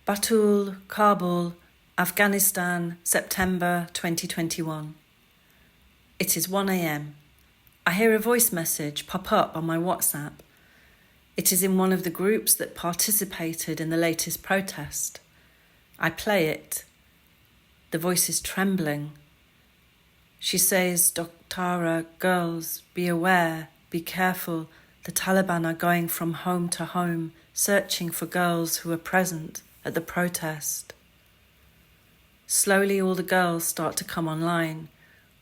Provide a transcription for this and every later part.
Batool, Kabul, Afghanistan, September 2021. It is 1 a.m. I hear a voice message pop up on my WhatsApp. It is in one of the groups that participated in the latest protest. I play it. The voice is trembling. She says, "Doctara, girls, be aware, be careful. The Taliban are going from home to home, searching for girls who are present at the protest." Slowly all the girls start to come online,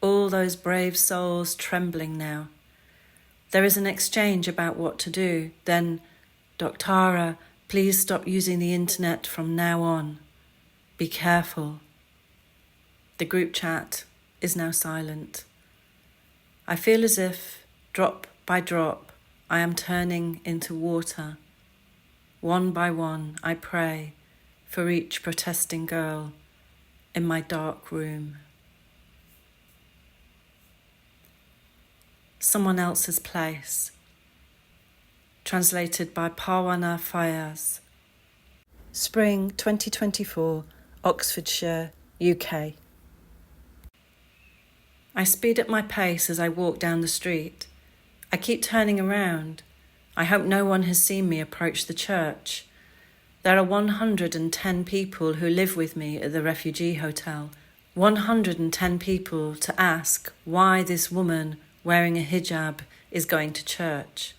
all those brave souls trembling now. There is an exchange about what to do. Then, "Doctara, please stop using the internet from now on. Be careful." The group chat is now silent. I feel as if, drop by drop, I am turning into water. One by one, I pray for each protesting girl in my dark room. Someone Else's Place. Translated by Parwana Fayyaz. Spring 2024, Oxfordshire, UK. I speed up my pace as I walk down the street. I keep turning around. I hope no one has seen me approach the church. There are 110 people who live with me at the refugee hotel. 110 people to ask why this woman wearing a hijab is going to church.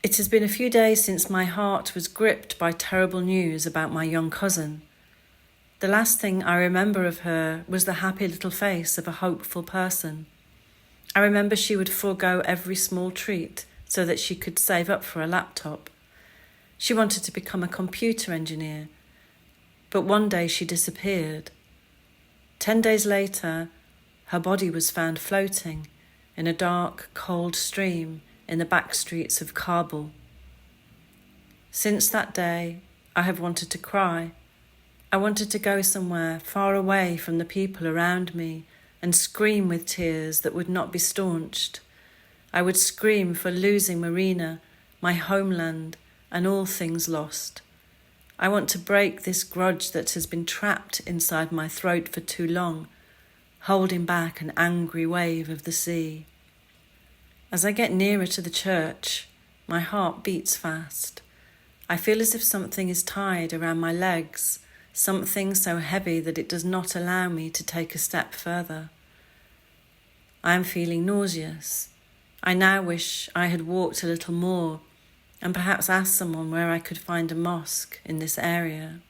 It has been a few days since my heart was gripped by terrible news about my young cousin. The last thing I remember of her was the happy little face of a hopeful person. I remember she would forego every small treat so that she could save up for a laptop. She wanted to become a computer engineer, but one day she disappeared. 10 days later, her body was found floating in a dark, cold stream in the back streets of Kabul. Since that day, I have wanted to cry. I wanted to go somewhere far away from the people around me and scream with tears that would not be staunched. I would scream for losing Marina, my homeland, and all things lost. I want to break this grudge that has been trapped inside my throat for too long, holding back an angry wave of the sea. As I get nearer to the church, my heart beats fast. I feel as if something is tied around my legs, something so heavy that it does not allow me to take a step further. I am feeling nauseous. I now wish I had walked a little more and perhaps asked someone where I could find a mosque in this area.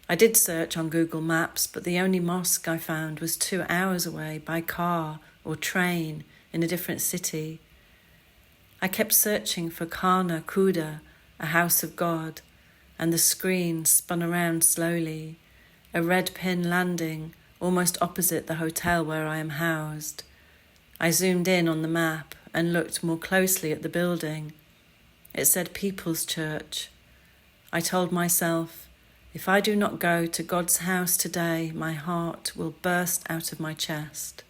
I did search on Google Maps, but the only mosque I found was 2 hours away by car or train in a different city. I kept searching for Khana Khuda, a house of God, and the screen spun around slowly, a red pin landing almost opposite the hotel where I am housed. I zoomed in on the map and looked more closely at the building. It said People's Church. I told myself, if I do not go to God's house today, my heart will burst out of my chest.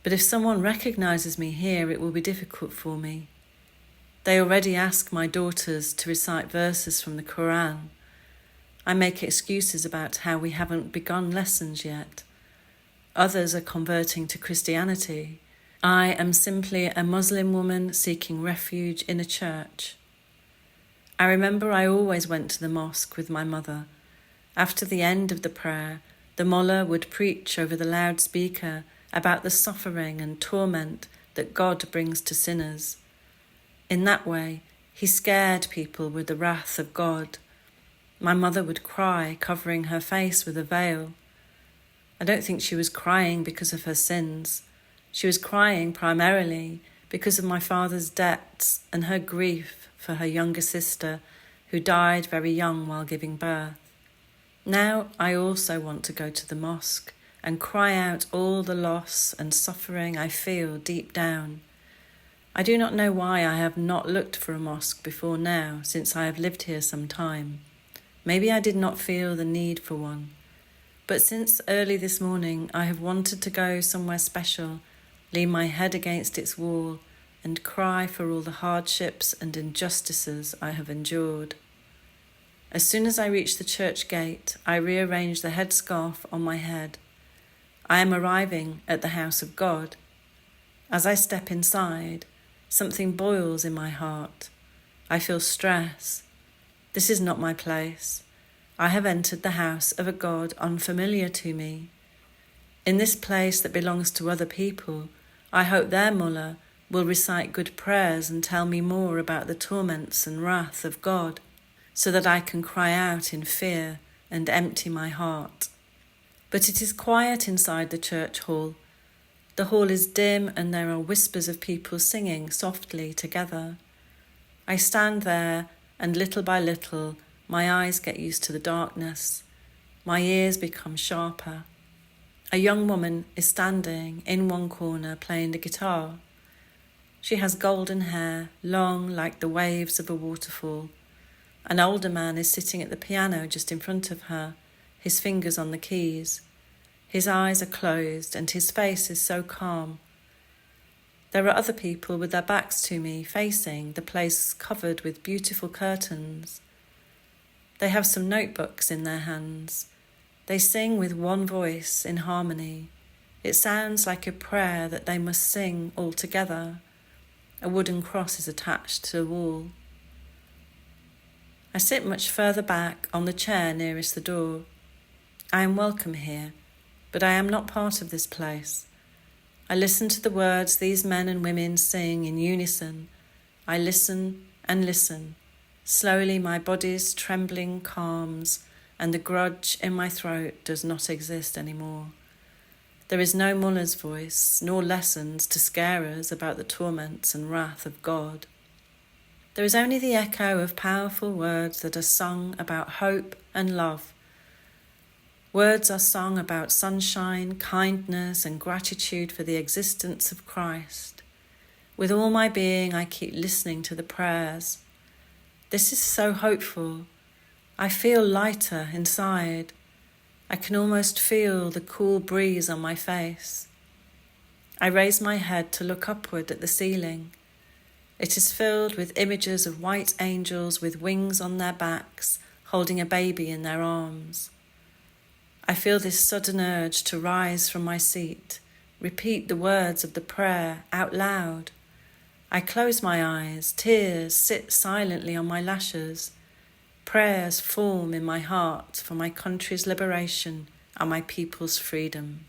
But if someone recognises me here, it will be difficult for me. They already ask my daughters to recite verses from the Quran. I make excuses about how we haven't begun lessons yet. Others are converting to Christianity. I am simply a Muslim woman seeking refuge in a church. I remember I always went to the mosque with my mother. After the end of the prayer, the mullah would preach over the loudspeaker about the suffering and torment that God brings to sinners. In that way, he scared people with the wrath of God. My mother would cry, covering her face with a veil. I don't think she was crying because of her sins. She was crying primarily because of my father's debts and her grief for her younger sister, who died very young while giving birth. Now I also want to go to the mosque and cry out all the loss and suffering I feel deep down. I do not know why I have not looked for a mosque before now, since I have lived here some time. Maybe I did not feel the need for one. But since early this morning, I have wanted to go somewhere special, lean my head against its wall, and cry for all the hardships and injustices I have endured. As soon as I reach the church gate, I rearrange the headscarf on my head. I am arriving at the house of God. As I step inside, something boils in my heart. I feel stress. This is not my place. I have entered the house of a God unfamiliar to me. In this place that belongs to other people, I hope their mullah will recite good prayers and tell me more about the torments and wrath of God, so that I can cry out in fear and empty my heart. But it is quiet inside the church hall. The hall is dim and there are whispers of people singing softly together. I stand there and little by little my eyes get used to the darkness. My ears become sharper. A young woman is standing in one corner playing the guitar. She has golden hair, long like the waves of a waterfall. An older man is sitting at the piano just in front of her, his fingers on the keys. His eyes are closed and his face is so calm. There are other people with their backs to me, facing the place covered with beautiful curtains. They have some notebooks in their hands. They sing with one voice in harmony. It sounds like a prayer that they must sing all together. A wooden cross is attached to the wall. I sit much further back on the chair nearest the door. I am welcome here, but I am not part of this place. I listen to the words these men and women sing in unison. I listen and listen. Slowly my body's trembling calms and the grudge in my throat does not exist anymore. There is no mullah's voice, nor lessons to scare us about the torments and wrath of God. There is only the echo of powerful words that are sung about hope and love. Words are sung about sunshine, kindness, and gratitude for the existence of Christ. With all my being, I keep listening to the prayers. This is so hopeful. I feel lighter inside. I can almost feel the cool breeze on my face. I raise my head to look upward at the ceiling. It is filled with images of white angels with wings on their backs, holding a baby in their arms. I feel this sudden urge to rise from my seat, repeat the words of the prayer out loud. I close my eyes, tears sit silently on my lashes. Prayers form in my heart for my country's liberation and my people's freedom.